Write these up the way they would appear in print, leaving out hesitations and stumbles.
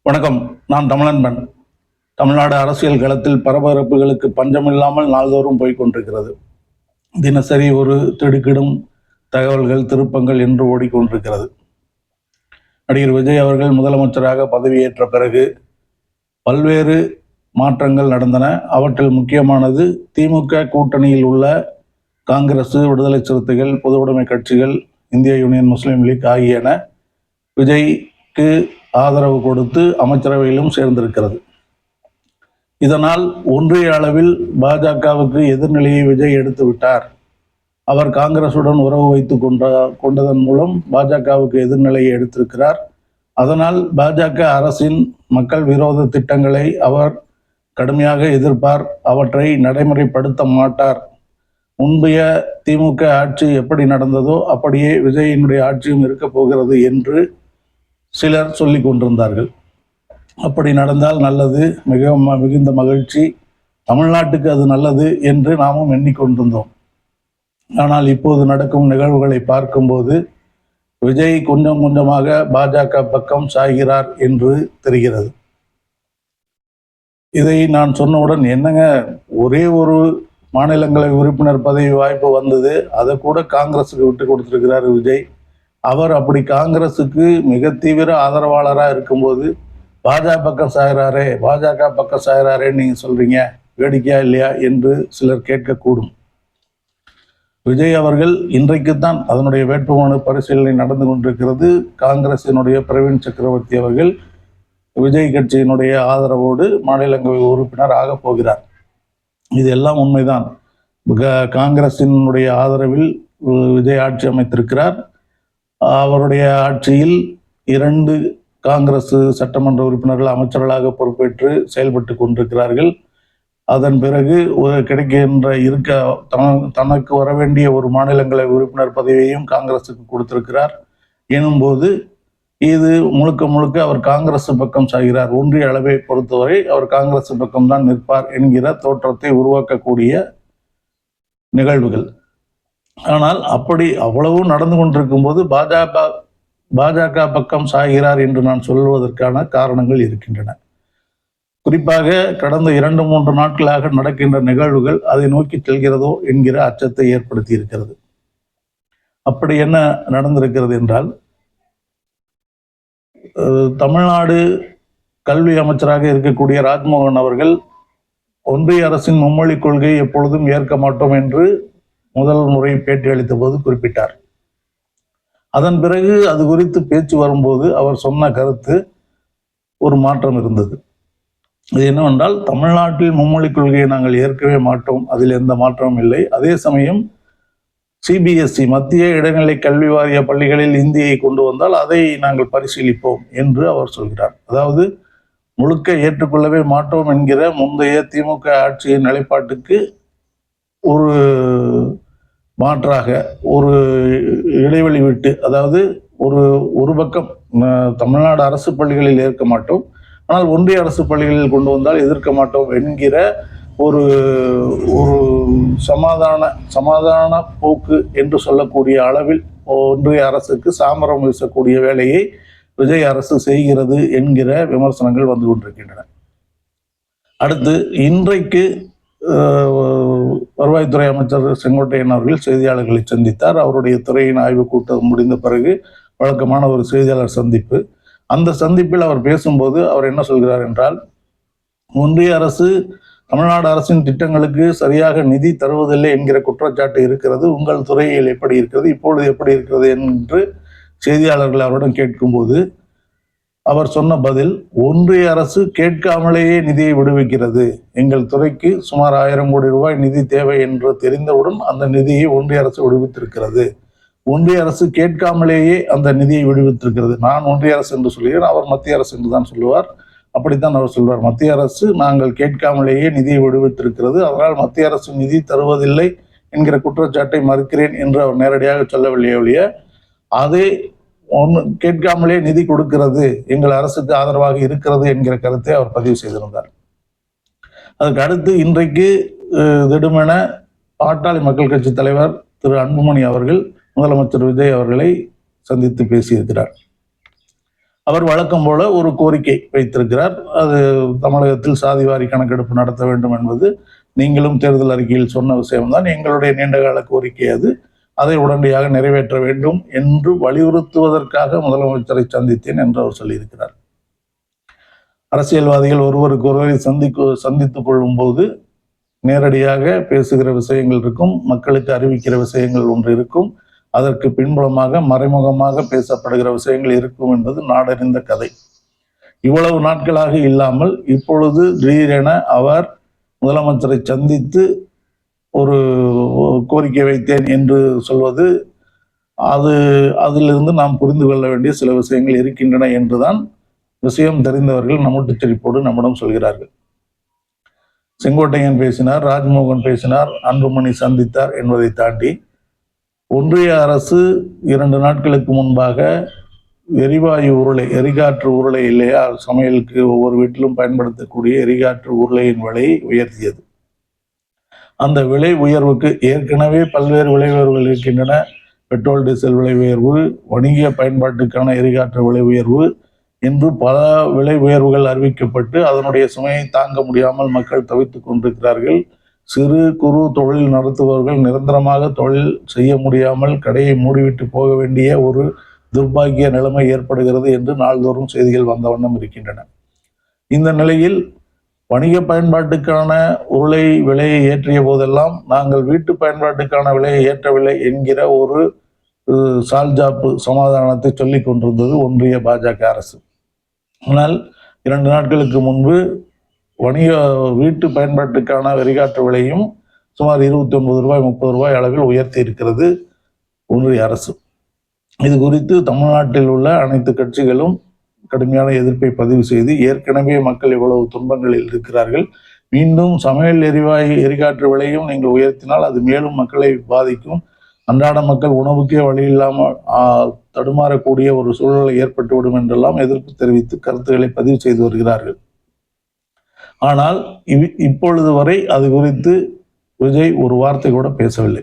வணக்கம். நான் தமிழன்பன். தமிழ்நாடு அரசியல் களத்தில் பரபரப்புகளுக்கு பஞ்சமில்லாமல் நாள்தோறும் போய்கொண்டிருக்கிறது. தினசரி ஒரு திடுக்கிடும் தகவல்கள், திருப்பங்கள் என்று ஓடிக்கொண்டிருக்கிறது. நடிகர் விஜய் அவர்கள் முதலமைச்சராக பதவியேற்ற பிறகு பல்வேறு மாற்றங்கள் நடந்தன. அவற்றில் முக்கியமானது திமுக கூட்டணியில் உள்ள காங்கிரஸ், விடுதலை சிறுத்தைகள், பொதுவுடைமை கட்சிகள், இந்திய யூனியன் முஸ்லீம் லீக் ஆகியன விஜய்க்கு ஆதரவு கொடுத்து அமைச்சரவையிலும் சேர்ந்திருக்கிறது. இதனால் ஒன்றிய அளவில் பாஜகவுக்கு எதிர்நிலையை விஜய் எடுத்து விட்டார். அவர் காங்கிரசுடன் உறவு வைத்து கொண்டதன் மூலம் பாஜகவுக்கு எதிர்நிலையை எடுத்திருக்கிறார். அதனால் பாஜக அரசின் மக்கள் விரோத திட்டங்களை அவர் கடுமையாக எதிர்ப்பார். அவற்றை நடைமுறைப்படுத்த மாட்டார். முந்தைய திமுக ஆட்சி எப்படி நடந்ததோ அப்படியே விஜயினுடைய ஆட்சியும் இருக்கப் போகிறது என்று சிலர் சொல்லி கொண்டிருந்தார்கள். அப்படி நடந்தால் நல்லது, மிகுந்த மகிழ்ச்சி, தமிழ்நாட்டுக்கு அது நல்லது என்று நாமும் எண்ணிக்கொண்டிருந்தோம். ஆனால் இப்போது நடக்கும் நிகழ்வுகளை பார்க்கும்போது விஜய் கொஞ்சம் கொஞ்சமாக பாஜக பக்கம் சாய்கிறார் என்று தெரிகிறது. இதை நான் சொன்னவுடன் என்னங்க, ஒரே ஒரு மாநிலங்களவை உறுப்பினர் பதவி வாய்ப்பு வந்தது, அதை கூட காங்கிரஸுக்கு விட்டு கொடுத்திருக்கிறார் விஜய். அவர் அப்படி காங்கிரஸுக்கு மிக தீவிர ஆதரவாளராக இருக்கும்போது பாஜக பக்கம் சாகிறாரேன்னு நீங்கள் சொல்கிறீங்க, வேடிக்கையா இல்லையா என்று சிலர் கேட்கக்கூடும். விஜய் அவர்கள் இன்றைக்குத்தான் அதனுடைய வேட்புமனு பரிசீலனை நடந்து கொண்டிருக்கிறது. காங்கிரசினுடைய பிரவீன் சக்கரவர்த்தி அவர்கள் விஜய் கட்சியினுடைய ஆதரவோடு மாநிலங்களவை உறுப்பினர் ஆக போகிறார். இது எல்லாம் உண்மைதான். காங்கிரசினுடைய ஆதரவில் விஜய் ஆட்சி அமைத்திருக்கிறார். அவருடைய ஆட்சியில் 2 காங்கிரஸ் சட்டமன்ற உறுப்பினர்கள் அமைச்சர்களாக பொறுப்பேற்று செயல்பட்டு கொண்டிருக்கிறார்கள். அதன் பிறகு தனக்கு வர வேண்டிய ஒரு மாநிலங்களவை உறுப்பினர் பதவியையும் காங்கிரஸுக்கு கொடுத்திருக்கிறார். எனும்போது இது முழுக்க அவர் காங்கிரஸ் பக்கம் சாகிறார். ஒன்றிய அளவை பொறுத்தவரை அவர் காங்கிரஸ் பக்கம்தான் நிற்பார் என்கிற தோற்றத்தை உருவாக்கக்கூடிய நிகழ்வுகள். ஆனால் அப்படி அவ்வளவு நடந்து கொண்டிருக்கும் போது பாஜக பக்கம் சாகிறார் என்று நான் சொல்வதற்கான காரணங்கள் இருக்கின்றன. குறிப்பாக கடந்த 2-3 நாட்களாக நடக்கின்ற நிகழ்வுகள் அதை நோக்கி செல்கிறதோ என்கிற அச்சத்தை ஏற்படுத்தி இருக்கிறது. அப்படி என்ன நடந்திருக்கிறது என்றால், தமிழ்நாடு கல்வி அமைச்சராக இருக்கக்கூடிய ராஜ்மோகன் அவர்கள் ஒன்றிய அரசின் மும்மொழி கொள்கையை எப்பொழுதும் ஏற்க மாட்டோம் என்று முதல் முறை பேட்டி அளித்த போது குறிப்பிட்டார். அதன் பிறகு அது குறித்து பேச்சு வரும்போது அவர் சொன்ன கருத்து ஒரு மாற்றம் இருந்தது. இது என்னவென்றால், தமிழ்நாட்டில் மும்மொழி கொள்கையை நாங்கள் ஏற்கவே மாட்டோம், அதில் எந்த மாற்றமும் இல்லை. அதே சமயம் சிபிஎஸ்இ மத்திய இடைநிலை கல்வி வாரிய பள்ளிகளில் இந்தியை கொண்டு வந்தால் அதை நாங்கள் பரிசீலிப்போம் என்று அவர் சொல்கிறார். அதாவது முழுக்க ஏற்றுக்கொள்ளவே மாட்டோம் என்கிற முந்தைய திமுக ஆட்சியின் நிலைப்பாட்டுக்கு ஒரு மாற்றாக ஒரு இடைவெளி விட்டு, அதாவது ஒரு பக்கம் தமிழ்நாடு அரசு பள்ளிகளில் ஏற்க மாட்டோம், ஆனால் ஒன்றிய அரசு பள்ளிகளில் கொண்டு வந்தால் எதிர்க்க மாட்டோம் என்கிற ஒரு சமாதான போக்கு என்று சொல்லக்கூடிய அளவில் ஒன்றிய அரசுக்கு சாமரம் வீசக்கூடிய வேலையை விஜய் அரசு செய்கிறது என்கிற விமர்சனங்கள் வந்து கொண்டிருக்கின்றன. அடுத்து இன்றைக்கு வருவாய்த்துறை அமைச்சர் செங்கோட்டையன் அவர்கள் செய்தியாளர்களை சந்தித்தார். அவருடைய துறையின் ஆய்வு கூட்டம் முடிந்த பிறகு வழக்கமான ஒரு செய்தியாளர் சந்திப்பு. அந்த சந்திப்பில் அவர் பேசும்போது அவர் என்ன சொல்கிறார் என்றால், ஒன்றிய அரசு தமிழ்நாடு அரசின் திட்டங்களுக்கு சரியாக நிதி தருவதில்லை என்கிற குற்றச்சாட்டு இருக்கிறது. உங்கள் துறையில் எப்படி இருக்கிறது, இப்பொழுது எப்படி இருக்கிறது என்று செய்தியாளர்கள் அவரிடம் கேட்கும்போது அவர் சொன்ன பதில், ஒன்றிய அரசு கேட்காமலேயே நிதியை விடுவிக்கிறது. எங்கள் துறைக்கு சுமார் 1000 கோடி ரூபாய் நிதி தேவை என்று தெரிந்தவுடன் அந்த நிதியை ஒன்றிய அரசு விடுவித்திருக்கிறது. ஒன்றிய அரசு கேட்காமலேயே அந்த நிதியை விடுவித்திருக்கிறது. நான் ஒன்றிய அரசு என்று சொல்கிறேன், அவர் மத்திய அரசு என்று தான் சொல்லுவார். அப்படித்தான் அவர் சொல்வார். மத்திய அரசு நாங்கள் கேட்காமலேயே நிதியை விடுவித்திருக்கிறது, அதனால் மத்திய அரசு நிதி தருவதில்லை என்கிற குற்றச்சாட்டை மறுக்கிறேன் என்று அவர் நேரடியாக சொல்லவில்லையே ஒழிய, அதே கேட்காமலே நிதி கொடுக்கிறது, எங்கள் அரசுக்கு ஆதரவாக இருக்கிறது என்கிற கருத்தை அவர் பதிவு செய்திருந்தார். அதுக்கு அடுத்து இன்றைக்கு திடுமென பாட்டாளி மக்கள் கட்சி தலைவர் திரு அன்புமணி அவர்கள் முதலமைச்சர் விஜய் அவர்களை சந்தித்து பேசியிருக்கிறார். அவர் வழக்கம் போல ஒரு கோரிக்கை வைத்திருக்கிறார். அது தமிழகத்தில் சாதிவாரி கணக்கெடுப்பு நடத்த வேண்டும் என்பது நீங்களும் தேர்தல் அறிக்கையில் சொன்ன விஷயம்தான். எங்களுடைய நீண்டகால கோரிக்கை அது. அதை உடனடியாக நிறைவேற்ற வேண்டும் என்று வலியுறுத்துவதற்காக முதலமைச்சரை சந்தித்தேன் என்று அவர் சொல்லியிருக்கிறார். அரசியல்வாதிகள் ஒருவருக்கு ஒருவரை சந்தித்துக் கொள்ளும் போது நேரடியாக பேசுகிற விஷயங்கள் இருக்கும், மக்களுக்கு அறிவிக்கிற விஷயங்கள் ஒன்று இருக்கும், அதற்கு பின்புலமாக மறைமுகமாக பேசப்படுகிற விஷயங்கள் இருக்கும் என்பது நாடறிந்த கதை. இவ்வளவு நாட்களாக இல்லாமல் இப்பொழுது திடீரென அவர் முதலமைச்சரை சந்தித்து ஒரு கோரிக்கை வைத்தேன் என்று சொல்வது, அதிலிருந்து நாம் புரிந்து கொள்ள வேண்டிய சில விஷயங்கள் இருக்கின்றன என்றுதான் விஷயம் தெரிந்தவர்கள் நம்முட்டு சிரிப்போடு நம்மிடம் சொல்கிறார்கள். செங்கோட்டையன் பேசினார், ராஜ்மோகன் பேசினார், அன்புமணி சந்தித்தார் என்பதை தாண்டி ஒன்றிய அரசு 2 நாட்களுக்கு முன்பாக எரிவாயு உருளை, எரிகாற்று உருளை இல்லையா, சமையலுக்கு ஒவ்வொரு வீட்டிலும் பயன்படுத்தக்கூடிய எரிகாற்று உருளையின் விலையை உயர்த்தியது. அந்த விலை உயர்வுக்கு ஏற்கனவே பல்வேறு விலை உயர்வுகள் இருக்கின்றன. பெட்ரோல் டீசல் விலை உயர்வு, வணிக பயன்பாட்டுக்கான எரிகாற்று விலை உயர்வு என்று பல விலை உயர்வுகள் அறிவிக்கப்பட்டு அதனுடைய சுமையை தாங்க முடியாமல் மக்கள் தவித்துக் கொண்டிருக்கிறார்கள். சிறு குறு தொழில் நடத்துபவர்கள் நிரந்தரமாக தொழில் செய்ய முடியாமல் கடையை மூடிவிட்டு போக வேண்டிய ஒரு துர்பாக்கிய நிலைமை ஏற்படுகிறது என்று நாள்தோறும் செய்திகள் வந்த வண்ணம் இருக்கின்றன. இந்த நிலையில் வணிக பயன்பாட்டுக்கான உருளை விலையை ஏற்றிய போதெல்லாம் நாங்கள் வீட்டு பயன்பாட்டுக்கான விலையை ஏற்றவில்லை என்கிற ஒரு சால்ஜாப்பு சமாதானத்தை சொல்லிக் கொண்டிருந்தது ஒன்றிய பாஜக அரசு. ஆனால் 2 நாட்களுக்கு முன்பு வணிக வீட்டு பயன்பாட்டுக்கான எரிகாற்று விலையும் சுமார் 29 ரூபாய் 30 ரூபாய் அளவில் உயர்த்தி இருக்கிறது ஒன்றிய அரசு. இது குறித்து தமிழ்நாட்டில் உள்ள அனைத்து கட்சிகளும் கடுமையான எதிர்ப்பை பதிவு செய்து, ஏற்கனவே மக்கள் இவ்வளவு துன்பங்களில் இருக்கிறார்கள், மீண்டும் சமையல் எரிகாற்று விலையும் நீங்கள் உயர்த்தினால் அது மேலும் மக்களை பாதிக்கும், அன்றாட மக்கள் உணவுக்கே வழி இல்லாமல் தடுமாறக்கூடிய ஒரு சூழ்நிலை ஏற்பட்டுவிடும் என்றெல்லாம் எதிர்ப்பு தெரிவித்து கருத்துக்களை பதிவு செய்து வருகிறார்கள். ஆனால் இப்பொழுது வரை அது குறித்து விஜய் ஒரு வார்த்தை கூட பேசவில்லை.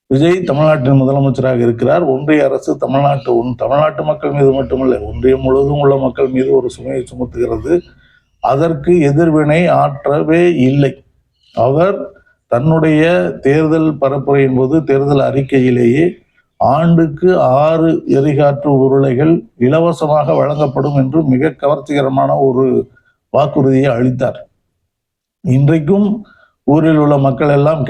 விஜய் தமிழ்நாட்டின் முதலமைச்சராக இருக்கிறார். ஒன்றிய அரசு தமிழ்நாட்டு மக்கள் மீது மட்டுமல்ல, ஒன்றியம் முழுவதும் உள்ள மக்கள் மீது ஒரு சுமையை சுமத்துகிறது. அதற்கு எதிர்வினை ஆற்றவே இல்லை. அவர் தன்னுடைய தேர்தல் பரப்புரையின் போது தேர்தல் அறிக்கையிலேயே ஆண்டுக்கு 6 எரிகாற்று உருளைகள் இலவசமாக வழங்கப்படும் என்று மிக கவர்ச்சிகரமான ஒரு வாக்குறுதியை அளித்தார். இன்றைக்கும் ஊரில் உள்ள மக்கள் எல்லாம்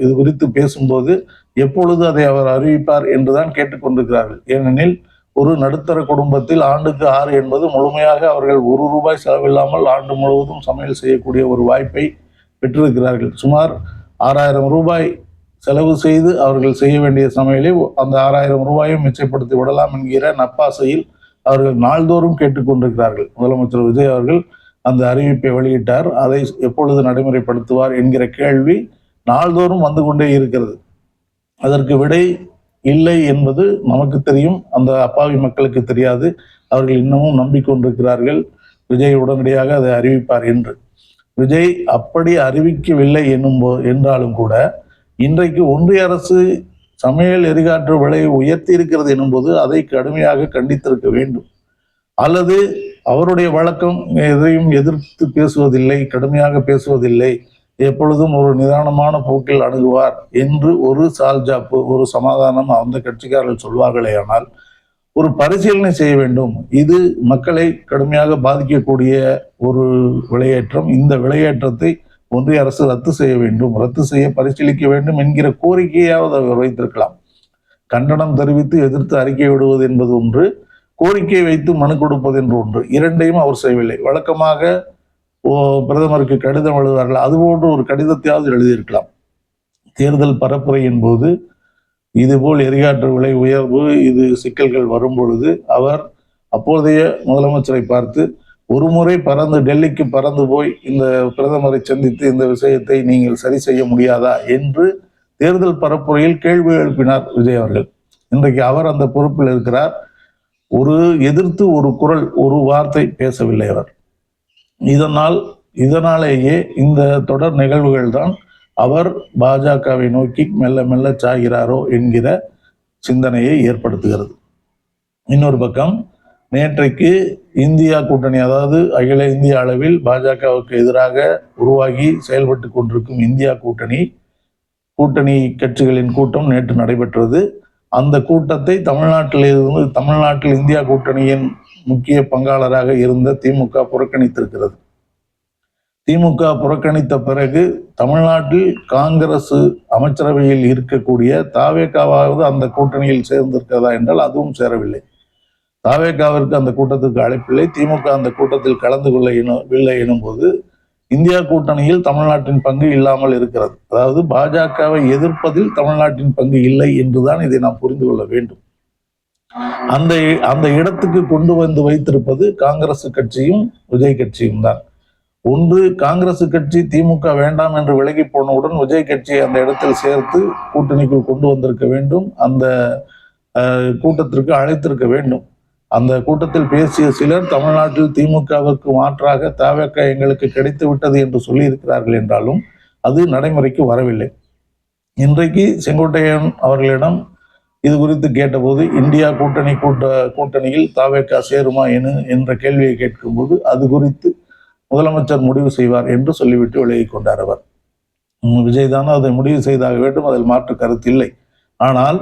இது குறித்து பேசும்போது எப்பொழுது அதை அவர் அறிவிப்பார் என்றுதான் கேட்டுக்கொண்டிருக்கிறார்கள். ஏனெனில் ஒரு நடுத்தர குடும்பத்தில் ஆண்டுக்கு 6 என்பது முழுமையாக அவர்கள் 1 ரூபாய் செலவில்லாமல் ஆண்டு முழுவதும் சமையல் செய்யக்கூடிய ஒரு வாய்ப்பை பெற்றிருக்கிறார்கள். சுமார் 6000 ரூபாய் செலவு செய்து அவர்கள் செய்ய வேண்டிய சமையலை அந்த 6000 ரூபாயும் மிச்சப்படுத்தி விடலாம் என்கிற நப்பாசையில் அவர்கள் நாள்தோறும் கேட்டுக்கொண்டிருக்கிறார்கள். முதலமைச்சர் விஜய் அவர்கள் அந்த அறிவிப்பை வெளியிட்டார். அதை எப்பொழுது நடைமுறைப்படுத்துவார் என்கிற கேள்வி நாள்தோறும் வந்து கொண்டே இருக்கிறது. அதற்கு விடை இல்லை என்பது நமக்கு தெரியும், அந்த அப்பாவி மக்களுக்கு தெரியாது. அவர்கள் இன்னமும் நம்பிக்கொண்டிருக்கிறார்கள் விஜய் உடனடியாக அதை அறிவிப்பார் என்று. விஜய் அப்படி அறிவிக்கவில்லை என்றாலும் கூட இன்றைக்கு ஒன்றிய அரசு சமையல் எரிகாற்று விலையை உயர்த்தி இருக்கிறது எனும்போது அதை கடுமையாக கண்டித்திருக்க வேண்டும். அல்லது அவருடைய வழக்கம் எதையும் எதிர்த்து பேசுவதில்லை, கடுமையாக பேசுவதில்லை, எப்பொழுதும் ஒரு நிதானமான போக்கில் அணுகுவார் என்று ஒரு சால்ஜாப்பு, ஒரு சமாதானம் அந்த கட்சிக்காரர்கள் சொல்வார்களே. ஆனால் ஒரு பரிசீலனை செய்ய வேண்டும். இது மக்களை கடுமையாக பாதிக்கக்கூடிய ஒரு விலையேற்றம். இந்த விலையேற்றத்தை ஒன்றிய அரசு ரத்து செய்ய வேண்டும், ரத்து செய்ய பரிசீலிக்க வேண்டும் என்கிற கோரிக்கையாவது அவர் வைத்திருக்கலாம். கண்டனம் தெரிவித்து எதிர்த்து அறிக்கை விடுவது என்பது ஒன்று, கோரிக்கை வைத்து மனு கொடுப்பது என்று ஒன்று. இரண்டையும் அவர் செய்யவில்லை. வழக்கமாக பிரதமருக்கு கடிதம் எழுதுவார்கள், அதுபோன்று ஒரு கடிதத்தையாவது எழுதியிருக்கலாம். தேர்தல் பரப்புரையின் போது இதுபோல் எரிகாற்று விலை உயர்வு இது சிக்கல்கள் வரும் பொழுது அவர் அப்போதைய முதலமைச்சரை பார்த்து ஒரு முறை டெல்லிக்கு பறந்து போய் இந்த பிரதமரை சந்தித்து இந்த விஷயத்தை நீங்கள் சரி செய்ய முடியாதா என்று தேர்தல் பரப்புரையில் கேள்வி எழுப்பினார் விஜய் அவர்கள். இன்றைக்கு அவர் அந்த பொறுப்பில் இருக்கிறார். எதிர்த்து ஒரு குரல், ஒரு வார்த்தை பேசவில்லை அவர். இதனாலேயே இந்த தொடர் நிகழ்வுகள் தான் அவர் பாஜகவை நோக்கி மெல்ல மெல்ல சாகிறாரோ என்கிற சிந்தனையை ஏற்படுத்துகிறது. இன்னொரு பக்கம் நேற்றைக்கு இந்தியா கூட்டணி, அதாவது அகில இந்திய அளவில் பாஜகவுக்கு எதிராக உருவாகி செயல்பட்டு கொண்டிருக்கும் இந்தியா கூட்டணி கட்சிகளின் கூட்டம் நேற்று நடைபெற்றது. அந்த கூட்டத்தை தமிழ்நாட்டில் இந்தியா கூட்டணியின் முக்கிய பங்காளராக இருந்த திமுக புறக்கணித்திருக்கிறது. திமுக புறக்கணித்த பிறகு தமிழ்நாட்டில் காங்கிரஸ் அமைச்சரவையில் இருக்கக்கூடிய தாவேகாவாவது அந்த கூட்டணியில் சேர்ந்திருக்கிறதா என்றால் அதுவும் சேரவில்லை. தாவேகாவிற்கு அந்த கூட்டத்திற்கு அழைப்பில்லை. திமுக அந்த கூட்டத்தில் கலந்து கொள்ளவில்லை எனும்போது இந்தியா கூட்டணியில் தமிழ்நாட்டின் பங்கு இல்லாமல் இருக்கிறது. அதாவது பாஜகவை எதிர்ப்பதில் தமிழ்நாட்டின் பங்கு இல்லை என்றுதான் இதை நாம் புரிந்து கொள்ள வேண்டும். அந்த இடத்துக்கு கொண்டு வந்து வைத்திருப்பது காங்கிரஸ் கட்சியும் விஜய் கட்சியும் தான். ஒன்று, காங்கிரஸ் கட்சி திமுக வேண்டாம் என்று விலகி போனவுடன் விஜய் கட்சியை அந்த இடத்தில் சேர்த்து கூட்டணிக்குள் கொண்டு வந்திருக்க வேண்டும். அந்த கூட்டத்திற்கு அழைத்திருக்க வேண்டும். அந்த கூட்டத்தில் பேசிய சிலர் தமிழ்நாட்டில் திமுகவுக்கு மாற்றாக தவேக எங்களுக்கு கிடைத்து விட்டது என்று சொல்லி இருக்கிறார்கள் என்றாலும் அது நடைமுறைக்கு வரவில்லை. இன்றைக்கு செங்கோட்டையன் அவர்களிடம் இது குறித்து கேட்டபோது இந்தியா கூட்டணியில் தவேக சேருமா என்ற கேள்வியை கேட்கும்போது அது குறித்து முதலமைச்சர் முடிவு செய்வார் என்று சொல்லிவிட்டு விலகி கொண்டார். அவர் விஜய் தானே அதை முடிவு செய்தாக வேண்டும், அதில் மாற்று கருத்து இல்லை. ஆனால்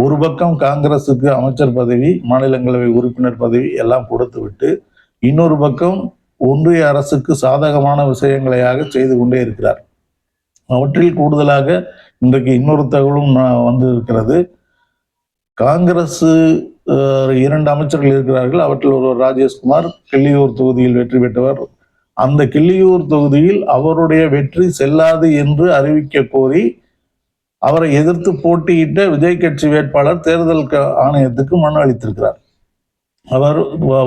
ஒரு பக்கம் காங்கிரசுக்கு அமைச்சர் பதவி, மாநிலங்களவை உறுப்பினர் பதவி எல்லாம் கொடுத்து விட்டு இன்னொரு பக்கம் ஒன்றிய அரசுக்கு சாதகமான விஷயங்களையாக செய்து கொண்டே இருக்கிறார். அவற்றில் கூடுதலாக இன்றைக்கு இன்னொரு தகவலும் வந்து இருக்கிறது. காங்கிரஸ் 2 அமைச்சர்கள் இருக்கிறார்கள். அவற்றில் ஒருவர் ராஜேஷ்குமார், கிள்ளியூர் தொகுதியில் வெற்றி பெற்றவர். அந்த கிள்ளியூர் தொகுதியில் அவருடைய வெற்றி செல்லாது என்று அறிவிக்க கோரி அவரை எதிர்த்து போட்டியிட்ட விஜய் கட்சி வேட்பாளர் தேர்தல் ஆணையத்துக்கு மனு அளித்திருக்கிறார். அவர்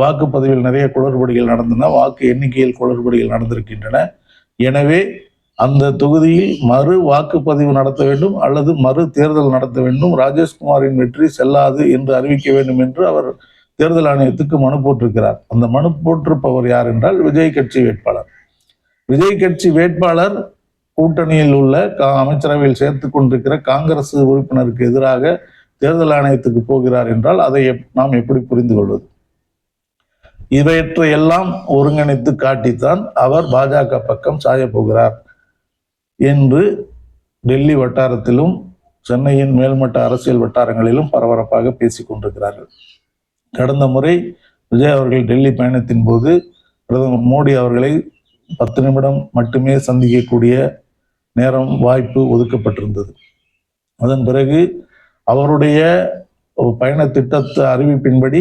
வாக்குப்பதிவில் நிறைய குளறுபடிகள் நடந்தன, வாக்கு எண்ணிக்கையில் குளறுபடிகள் நடந்திருக்கின்றன. எனவே அந்த தொகுதியில் மறு வாக்குப்பதிவு நடத்த வேண்டும் அல்லது மறு தேர்தல் நடத்த வேண்டும், ராஜேஷ்குமாரின் வெற்றி செல்லாது என்று அறிவிக்க வேண்டும் என்று அவர் தேர்தல் ஆணையத்துக்கு மனு போட்டிருக்கிறார். அந்த மனு போட்டிருப்பவர் யார் என்றால் விஜய் கட்சி வேட்பாளர். விஜய் கட்சி வேட்பாளர் கூட்டணியில் உள்ள அமைச்சரவையில் சேர்த்து கொண்டிருக்கிற காங்கிரஸ் உறுப்பினருக்கு எதிராக தேர்தல் ஆணையத்துக்கு போகிறார் என்றால் அதை நாம் எப்படி புரிந்து கொள்வது? இவற்றையெல்லாம் ஒருங்கிணைத்து காட்டித்தான் அவர் பாஜக பக்கம் சாய போகிறார் என்று டெல்லி வட்டாரத்திலும் சென்னையின் மேல்மட்ட அரசியல் வட்டாரங்களிலும் பரபரப்பாக பேசிக் கொண்டிருக்கிறார்கள். கடந்த முறை விஜய் அவர்கள் டெல்லி பயணத்தின் போது பிரதமர் மோடி அவர்களை 10 நிமிடம் மட்டுமே சந்திக்கக்கூடிய நேரம் வாய்ப்பு ஒதுக்கப்பட்டிருந்தது. அதன் பிறகு அவருடைய பயண திட்டத்தை அறிவிப்பின்படி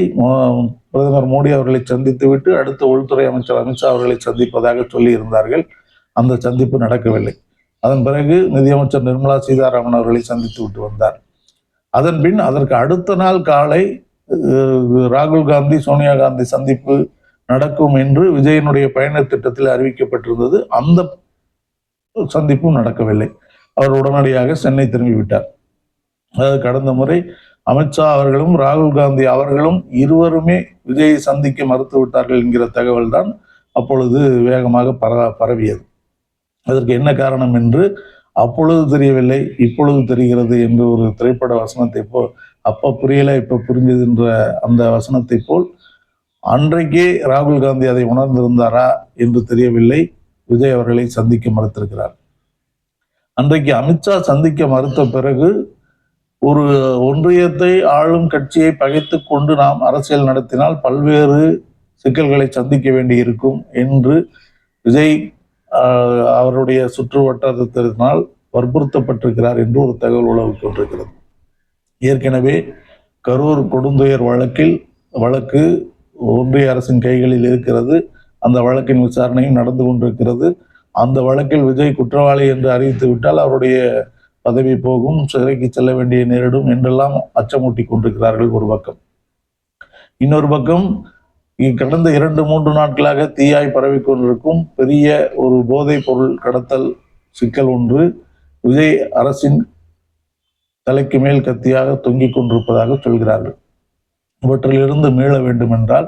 பிரதமர் மோடி அவர்களை சந்தித்து விட்டு அடுத்த உள்துறை அமைச்சர் அமித்ஷா அவர்களை சந்திப்பதாக சொல்லி இருந்தார்கள். அந்த சந்திப்பு நடக்கவில்லை. அதன் பிறகு நிதியமைச்சர் நிர்மலா சீதாராமன் அவர்களை சந்தித்து விட்டு வந்தார். அதன் பின் அதற்கு அடுத்த நாள் காலை ராகுல் காந்தி சோனியா காந்தி சந்திப்பு நடக்கும் என்று விஜயனுடைய பயண திட்டத்தில் அறிவிக்கப்பட்டிருந்தது. அந்த சந்திப்பும் நடக்கவில்லை. அவர் உடனடியாக சென்னை திரும்பிவிட்டார். அதாவது கடந்த முறை அமித்ஷா அவர்களும் ராகுல் காந்தி அவர்களும் இருவருமே விஜயை சந்திக்க மறுத்து விட்டார்கள் என்கிற தகவல் தான் அப்பொழுது வேகமாக பரவியது. அதற்கு என்ன காரணம் என்று அப்பொழுது தெரியவில்லை, இப்பொழுது தெரிகிறது என்று ஒரு திரைப்பட வசனத்தை போல், அப்ப புரியல இப்ப புரிஞ்சதுன்ற அந்த வசனத்தை போல் அன்றைக்கே ராகுல் காந்தி அதை உணர்ந்திருந்தாரா என்று தெரியவில்லை. விஜய் அவர்களை சந்திக்க மறுத்திருக்கிறார். அன்றைக்கு அமித்ஷா சந்திக்க மறுத்த பிறகு ஒரு ஒன்றியத்தை ஆளும் கட்சியை பகைத்து கொண்டு நாம் அரசியல் நடத்தினால் பல்வேறு சிக்கல்களை சந்திக்க வேண்டி இருக்கும் என்று விஜய் அவருடைய சுற்று வட்டாரத்தினால் வற்புறுத்தப்பட்டிருக்கிறார் என்று ஒரு தகவல் உலவு கொண்டிருக்கிறது. ஏற்கனவே கரூர் கொடுந்துயர் வழக்கு ஒன்றிய அரசின் கைகளில் இருக்கிறது. அந்த வழக்கின் விசாரணையும் நடந்து கொண்டிருக்கிறது. அந்த வழக்கில் விஜய் குற்றவாளி என்று அறிவித்து விட்டால் அவருடைய பதவி போகும், சிறைக்கு செல்ல வேண்டிய நேரிடும் என்றெல்லாம் அச்சமூட்டி கொண்டிருக்கிறார்கள் ஒரு பக்கம். இன்னொரு பக்கம் கடந்த 2-3 நாட்களாக தீயாய் பரவி கொண்டிருக்கும் பெரிய ஒரு போதைப் பொருள் கடத்தல் சிக்கல் ஒன்று விஜய் அரசின் தலைக்கு மேல் கத்தியாக தொங்கிக் கொண்டிருப்பதாக சொல்கிறார்கள். இவற்றிலிருந்து மீள வேண்டும் என்றால்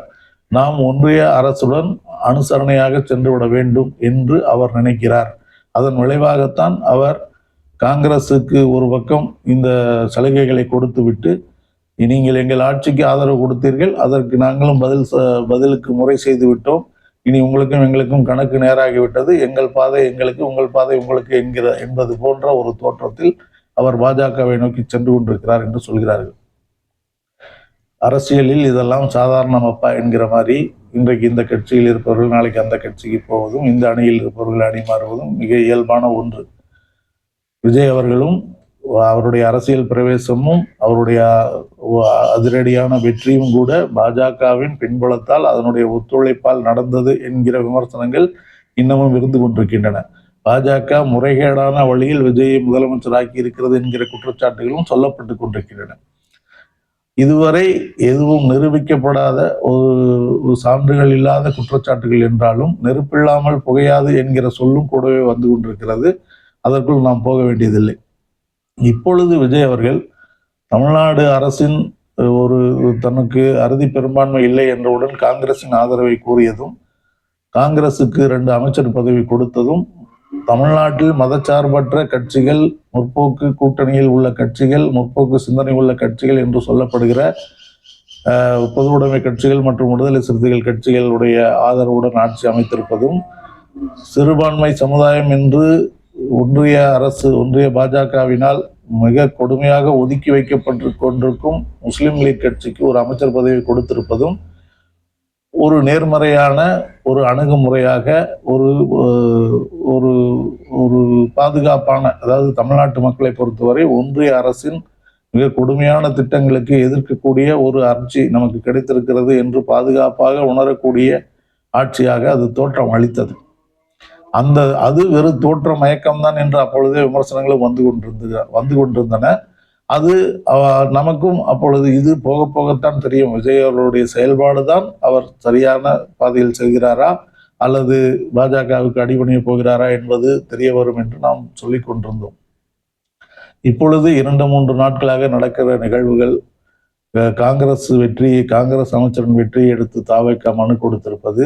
நாம் ஒன்றிய அரசுடன் அனுசரணையாக சென்றுவிட வேண்டும் என்று அவர் நினைக்கிறார். அதன் விளைவாகத்தான் அவர் காங்கிரசுக்கு ஒரு பக்கம் இந்த சலுகைகளை கொடுத்து விட்டு நீங்கள் எங்கள் ஆட்சிக்கு ஆதரவு கொடுத்தீர்கள், அதற்கு நாங்களும் பதிலுக்கு முறை செய்து விட்டோம். இனி உங்களுக்கும் எங்களுக்கும் கணக்கு நேராகிவிட்டது. எங்கள் பாதை எங்களுக்கு, உங்கள் பாதை உங்களுக்கு என்பது போன்ற ஒரு தோற்றத்தில் அவர் பாஜகவை நோக்கி சென்று கொண்டிருக்கிறார் என்று சொல்கிறார்கள். அரசியலில் இதெல்லாம் சாதாரணமப்பா என்கிற மாதிரி இன்றைக்கு இந்த கட்சியில் இருப்பவர்கள் நாளைக்கு அந்த கட்சிக்கு போவதும், இந்த அணியில் இருப்பவர்கள் அணி மாறுவதும் மிக இயல்பான ஒன்று. விஜய் அவர்களும் அவருடைய அரசியல் பிரவேசமும் அவருடைய அதிரடியான வெற்றியும் கூட பாஜகவின் பின்புலத்தால் அதனுடைய ஒத்துழைப்பால் நடந்தது என்கிற விமர்சனங்கள் இன்னமும் இருந்து கொண்டிருக்கின்றன. பாஜக முறைகேடான வழியில் விஜயை முதலமைச்சராக்கி இருக்கிறது என்கிற குற்றச்சாட்டுகளும் சொல்லப்பட்டு கொண்டிருக்கின்றன. இதுவரை எதுவும் நிரூபிக்கப்படாத ஒரு சான்றுகள் இல்லாத குற்றச்சாட்டுகள் என்றாலும் நெருப்பில்லாமல் புகையாது என்கிற சொல்லும் கூடவே வந்து கொண்டிருக்கிறது. அதற்குள் நாம் போக வேண்டியதில்லை. இப்பொழுது விஜய் அவர்கள் தமிழ்நாடு அரசின் ஒரு தனக்கு அறுதி பெரும்பான்மை இல்லை என்றவுடன் காங்கிரசின் ஆதரவை கூறியதும், காங்கிரசுக்கு 2 அமைச்சர் பதவி கொடுத்ததும், தமிழ்நாட்டில் மதச்சார்பற்ற கட்சிகள், முற்போக்கு கூட்டணியில் உள்ள கட்சிகள், முற்போக்கு சிந்தனை உள்ள கட்சிகள் என்று சொல்லப்படுகிற பொது உடைமை கட்சிகள் மற்றும் விடுதலை சிறுத்தைகள் கட்சிகளுடைய ஆதரவுடன் ஆட்சி அமைத்திருப்பதும், சிறுபான்மை சமுதாயம் என்று ஒன்றிய அரசு, ஒன்றிய பாஜகவினால் மிக கொடுமையாக ஒதுக்கி வைக்கப்பட்டு கொண்டிருக்கும் முஸ்லிம் லீக் கட்சிக்கு ஒரு அமைச்சர் பதவி கொடுத்திருப்பதும் ஒரு நேர்மறையான ஒரு அணுகுமுறையாக ஒரு ஒரு ஒரு பாதுகாப்பான, அதாவது தமிழ்நாட்டு மக்களை பொறுத்தவரை ஒன்றிய அரசின் மிக கொடுமையான திட்டங்களுக்கு எதிர்க்கக்கூடிய ஒரு ஆட்சி நமக்கு கிடைத்திருக்கிறது என்று பாதுகாப்பாக உணரக்கூடிய ஆட்சியாக அது தோற்றம் அளித்தது. அது வெறும் தோற்ற மயக்கம்தான் என்று அப்பொழுதே விமர்சனங்களும் வந்து கொண்டிருந்தன. அது நமக்கும் அப்பொழுது இது போக போகத்தான் தெரியும். விஜய் அவர்களுடைய செயல்பாடு தான் அவர் சரியான பாதையில் செல்கிறாரா அல்லது பாஜகவுக்கு அடிபணிய போகிறாரா என்பது தெரிய வரும் என்று நாம் சொல்லிக் கொண்டிருந்தோம். இப்பொழுது 2-3 நாட்களாக நடக்கிற நிகழ்வுகள், காங்கிரஸ் அமைச்சரின் வெற்றியை எடுத்து தாவேகா மனு கொடுத்திருப்பது,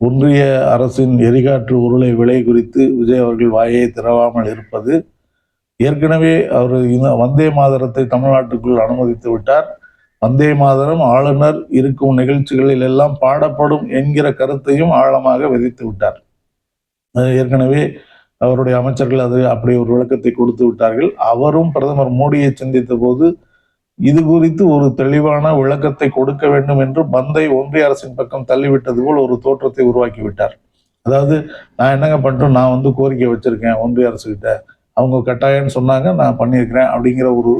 ஒன்றிய அரசின் எரிகாற்று உருளை விலை குறித்து விஜய் அவர்கள் வாயை திறவாமல் இருப்பது, ஏற்கனவே அவர் வந்தே மாதரத்தை தமிழ்நாட்டுக்குள் அனுமதித்து விட்டார். வந்தே மாதரம் ஆளுநர் இருக்கும் நிகழ்ச்சிகளில் எல்லாம் பாடப்படும் என்கிற கருத்தையும் ஆழமாக விதித்து விட்டார். ஏற்கனவே அவருடைய அமைச்சர்கள் அப்படி ஒரு விளக்கத்தை கொடுத்து விட்டார்கள். அவரும் பிரதமர் மோடியை சந்தித்த போது இது குறித்து ஒரு தெளிவான விளக்கத்தை கொடுக்க வேண்டும் என்று பந்தை ஒன்றிய அரசின் பக்கம் தள்ளிவிட்டது போல் ஒரு தோற்றத்தை உருவாக்கி விட்டார். அதாவது, நான் என்னங்க பண்ணிட்டோம், நான் கோரிக்கை வச்சிருக்கேன் ஒன்றிய அரசுகிட்ட, அவங்க கட்டாயம்னு சொன்னாங்க, நான் பண்ணியிருக்கிறேன் அப்படிங்கிற ஒரு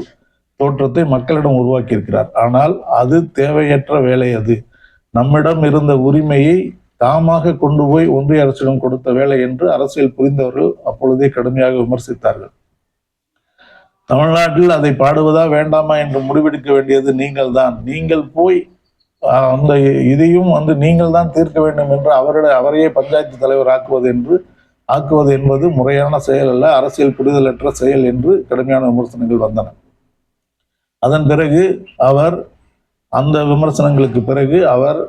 தோற்றத்தை மக்களிடம் உருவாக்கி இருக்கிறார். ஆனால் அது தேவையற்ற வேலை. அது நம்மிடம் இருந்த உரிமையை தாமாக கொண்டு போய் ஒன்றிய அரசிடம் கொடுத்த வேலை என்று அரசியல் புரிந்தவர்கள் அப்பொழுதே கடுமையாக விமர்சித்தார்கள். தமிழ்நாட்டில் அதை பாடுவதா வேண்டாமா என்று முடிவெடுக்க வேண்டியது நீங்கள் தான். நீங்கள் போய் அந்த இதையும் நீங்கள் தான் தீர்க்க வேண்டும் என்று அவரையே பஞ்சாயத்து தலைவர் ஆக்குவது என்பது முறையான செயல் அல்ல, அரசியல் புரிதலற்ற செயல் என்று கடுமையான விமர்சனங்கள் வந்தன. அதன் பிறகு அந்த விமர்சனங்களுக்கு பிறகு அவர்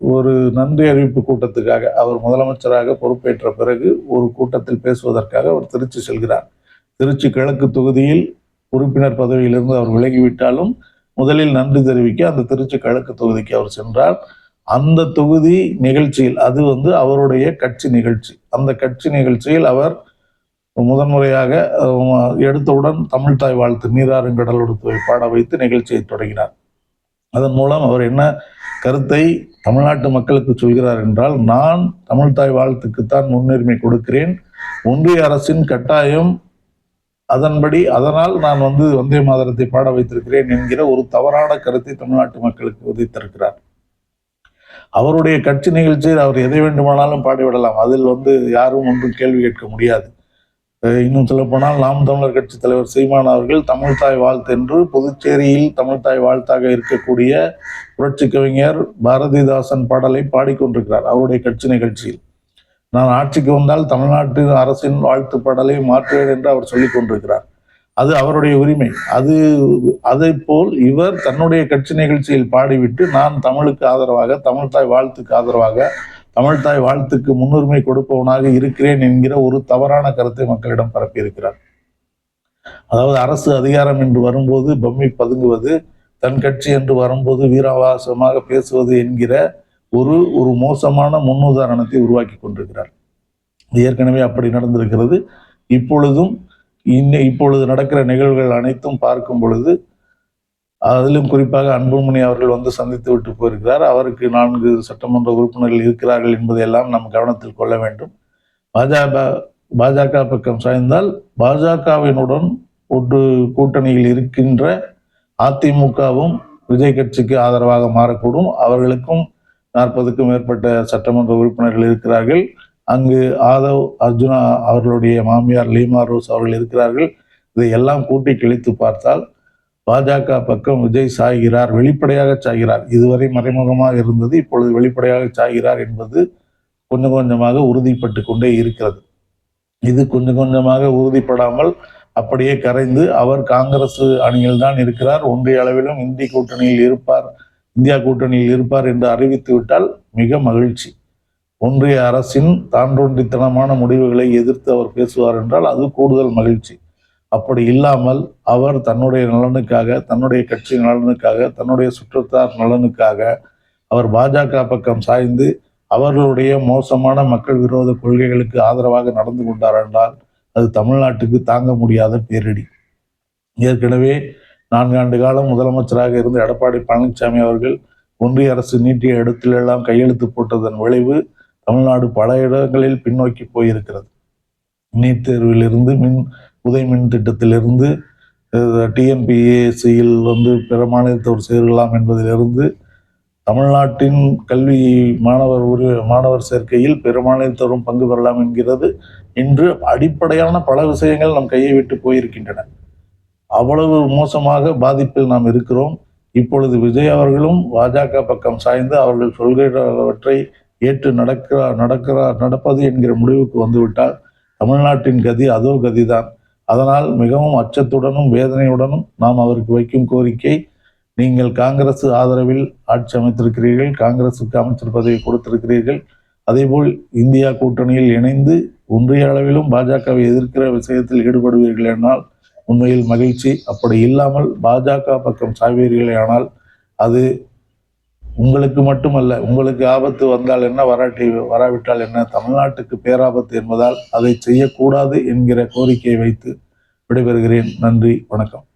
ஒரு நன்றி அறிவிப்பு கூட்டத்துக்காக, அவர் முதலமைச்சராக பொறுப்பேற்ற பிறகு ஒரு கூட்டத்தில் பேசுவதற்காக அவர் திருச்சி செல்கிறார். திருச்சி கிழக்கு தொகுதியில் உறுப்பினர் பதவியிலிருந்து அவர் விலகிவிட்டாலும் முதலில் நன்றி தெரிவிக்க அந்த திருச்சி கிழக்கு தொகுதிக்கு அவர் சென்றார். அந்த தொகுதி நிகழ்ச்சியில், அது அவருடைய கட்சி நிகழ்ச்சி, அந்த கட்சி நிகழ்ச்சியில் அவர் முதன்முறையாக எடுத்தவுடன் தமிழ்தாய் வாழ்த்து நீராறுங்கடலோடு பாட வைத்து நிகழ்ச்சியை தொடங்கினார். அதன் மூலம் அவர் என்ன கருத்தை தமிழ்நாட்டு மக்களுக்கு சொல்கிறார் என்றால், நான் தமிழ்தாய் வாழ்த்துக்குத்தான் முன்னுரிமை கொடுக்கிறேன், ஒன்றிய அரசின் கட்டாயம் அதனால் நான் வந்தே மாதரத்தை பாட வைத்திருக்கிறேன் என்கிற ஒரு தவறான கருத்தை தமிழ்நாட்டு மக்களுக்கு விதித்திருக்கிறார். அவருடைய கட்சி நிகழ்ச்சியில் அவர் எதை வேண்டுமானாலும் பாடிவிடலாம், அதில் யாரும் ஒன்றும் கேள்வி கேட்க முடியாது. இன்னும் சொல்ல போனால் நாம் தமிழர் கட்சி தலைவர் சீமான் அவர்கள் தமிழ்தாய் வாழ்த்து என்று புதுச்சேரியில் தமிழ்தாய் வாழ்த்தாக இருக்கக்கூடிய புரட்சி கவிஞர் பாரதிதாசன் பாடலை பாடிக்கொண்டிருக்கிறார் அவருடைய கட்சி நிகழ்ச்சியில். நான் ஆட்சிக்கு வந்தால் தமிழ்நாட்டு அரசின் வாழ்த்து பாடலை மாற்றுவேன் என்று அவர் சொல்லிக் கொண்டிருக்கிறார். அது அவருடைய உரிமை. அதை போல் இவர் தன்னுடைய கட்சி நிகழ்ச்சியில் பாடிவிட்டு, நான் தமிழுக்கு ஆதரவாக, தமிழ்தாய் வாழ்த்துக்கு ஆதரவாக, தமிழ்தாய் வாழ்த்துக்கு முன்னுரிமை கொடுப்பவனாக இருக்கிறேன் என்கிற ஒரு தவறான கருத்தை மக்களிடம் பரப்பியிருக்கிறார். அதாவது, அரசு அதிகாரம் என்று வரும்போது பம்மி பதுங்குவது, தன் கட்சி என்று வரும்போது வீராவாசமாக பேசுவது என்கிற ஒரு மோசமான முன்னுதாரணத்தை உருவாக்கி கொண்டிருக்கிறார். ஏற்கனவே அப்படி நடந்திருக்கிறது. இப்பொழுது நடக்கிற நிகழ்வுகள் அனைத்தும் பார்க்கும் பொழுது, அதிலும் குறிப்பாக அன்புமணி அவர்கள் வந்து சந்தித்து விட்டு போயிருக்கிறார். அவருக்கு 4 சட்டமன்ற உறுப்பினர்கள் இருக்கிறார்கள் என்பதையெல்லாம் நாம் கவனத்தில் கொள்ள வேண்டும். பாஜக பக்கம் சாய்ந்தால் பாஜகவினுடன் ஒரு கூட்டணியில் இருக்கின்ற அதிமுகவும் விஜய் கட்சிக்கு ஆதரவாக மாறக்கூடும். அவர்களுக்கும் 40க்கும் மேற்பட்ட சட்டமன்ற உறுப்பினர்கள் இருக்கிறார்கள். அங்கு ஆதவ் அர்ஜுனா அவர்களுடைய மாமியார் லீமா ரோஸ் அவர்கள் இருக்கிறார்கள். இதையெல்லாம் கூட்டி கிழித்து பார்த்தால் பாஜக பக்கம் விஜய் சாய்கிறார், வெளிப்படையாக சாய்கிறார். இதுவரை மறைமுகமாக இருந்தது, இப்பொழுது வெளிப்படையாக சாய்கிறார் என்பது கொஞ்சம் கொஞ்சமாக உறுதிப்பட்டு கொண்டே இருக்கிறது. இது கொஞ்சம் கொஞ்சமாக உறுதிப்படாமல் அப்படியே கரைந்து அவர் காங்கிரஸ் அணியில் தான் இருக்கிறார், ஒன்றிய அளவிலும் இந்தியா கூட்டணியில் இருப்பார் என்று அறிவித்து விட்டால் மிக மகிழ்ச்சி. ஒன்றிய அரசின் தாண்டோண்டித்தனமான முடிவுகளை எதிர்த்து அவர் பேசுவார் என்றால் அது கூடுதல் மகிழ்ச்சி. அப்படி இல்லாமல் அவர் தன்னுடைய நலனுக்காக, தன்னுடைய கட்சி நலனுக்காக, தன்னுடைய சுற்றத்தார் நலனுக்காக அவர் பாஜக பக்கம் சாய்ந்து அவர்களுடைய மோசமான மக்கள் விரோத கொள்கைகளுக்கு ஆதரவாக நடந்து கொண்டார் என்றால் அது தமிழ்நாட்டுக்கு தாங்க முடியாத பேரிடி. ஏற்கனவே 4 ஆண்டு காலம் முதலமைச்சராக இருந்த எடப்பாடி பழனிசாமி அவர்கள் ஒன்றிய அரசு நீட்டிய இடத்திலெல்லாம் கையெழுத்து போட்டதன் விளைவு தமிழ்நாடு பல இடங்களில் பின்னோக்கி போயிருக்கிறது. நீட் தேர்விலிருந்து உதய் மின் திட்டத்திலிருந்து டிஎன்பிஎஸ்சியில் வந்து பிற மாநிலத்தவர் சேரலாம் என்பதிலிருந்து தமிழ்நாட்டின் கல்வி மாணவர் சேர்க்கையில் பிற மாநிலத்தவரும் பங்கு பெறலாம் என்கிறது இன்று அடிப்படையான பல விஷயங்கள் நம் கையை விட்டு போயிருக்கின்றன. அவ்வளவு மோசமாக பாதிப்பில் நாம் இருக்கிறோம். இப்பொழுது விஜய் அவர்களும் பாஜக பக்கம் சாய்ந்து அவர்கள் சொல்கிறவற்றை ஏற்று நடப்பது என்கிற முடிவுக்கு வந்துவிட்டால் தமிழ்நாட்டின் கதி அதோ கதிதான். அதனால் மிகவும் அச்சத்துடனும் வேதனையுடனும் நாம் அவருக்கு வைக்கும் கோரிக்கை, நீங்கள் காங்கிரஸ் ஆதரவில் ஆட்சி அமைத்திருக்கிறீர்கள், காங்கிரசுக்கு அமைச்சர் பதவி கொடுத்திருக்கிறீர்கள், அதேபோல் இந்தியா கூட்டணியில் இணைந்து ஒன்றிய அளவிலும் பாஜகவை எதிர்க்கிற விஷயத்தில் ஈடுபடுவீர்கள் என்றால் உண்மையில் மகிழ்ச்சி. அப்படி இல்லாமல் பாஜக பக்கம் சாய்வீர்களே ஆனால் அது உங்களுக்கு மட்டுமல்ல, உங்களுக்கு ஆபத்து வந்தால் என்ன, வராவிட்டால் என்ன, தமிழ்நாட்டுக்கு பேராபத்து என்பதால் அதை செய்யக்கூடாது என்கிற கோரிக்கையை வைத்து விடைபெறுகிறேன். நன்றி, வணக்கம்.